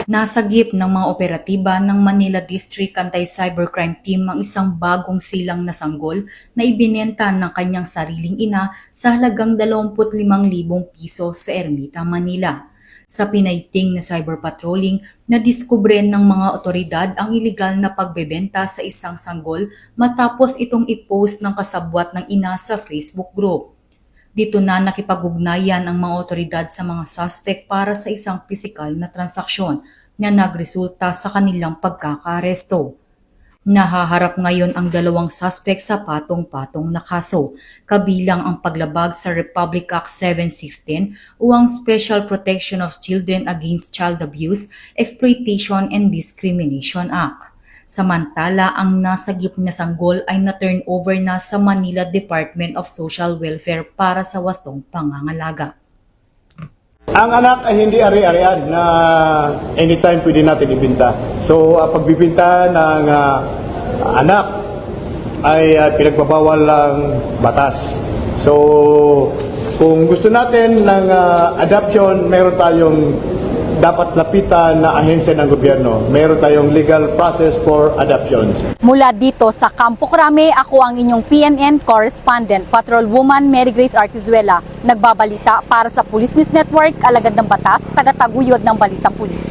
Nasagip ng mga operatiba ng Manila District Anti-Cybercrime Team ang isang bagong silang na sanggol na ibinenta ng kanyang sariling ina sa halagang 25,000 piso sa Ermita, Manila. Sa pinaiting na cyber patrolling, nadiskubre ng mga otoridad ang ilegal na pagbebenta sa isang sanggol matapos itong i-post ng kasabwat ng ina sa Facebook group. Dito na nakipag-ugnayan ang mga otoridad sa mga suspect para sa isang pisikal na transaksyon na nagresulta sa kanilang pagkakaaresto. Nahaharap ngayon ang dalawang suspect sa patong-patong na kaso, kabilang ang paglabag sa Republic Act 716 o ang Special Protection of Children Against Child Abuse, Exploitation and Discrimination Act. Samantala, ang nasagip na sanggol ay na-turn over na sa Manila Department of Social Welfare para sa wastong pangangalaga. Ang anak ay hindi ari-arian na anytime pwede natin ibinta. So, pagbibinta ng anak ay pinagbabawal ng batas. So, kung gusto natin ng adoption, meron tayong dapat lapitan na ahensya ng gobyerno. Meron tayong legal process for adoptions. Mula dito sa Campo Crame, ako ang inyong PNN correspondent, Patrolwoman Mary Grace Artizuela, nagbabalita para sa Police News Network, alagad ng batas, tagataguyod ng balitang pulis.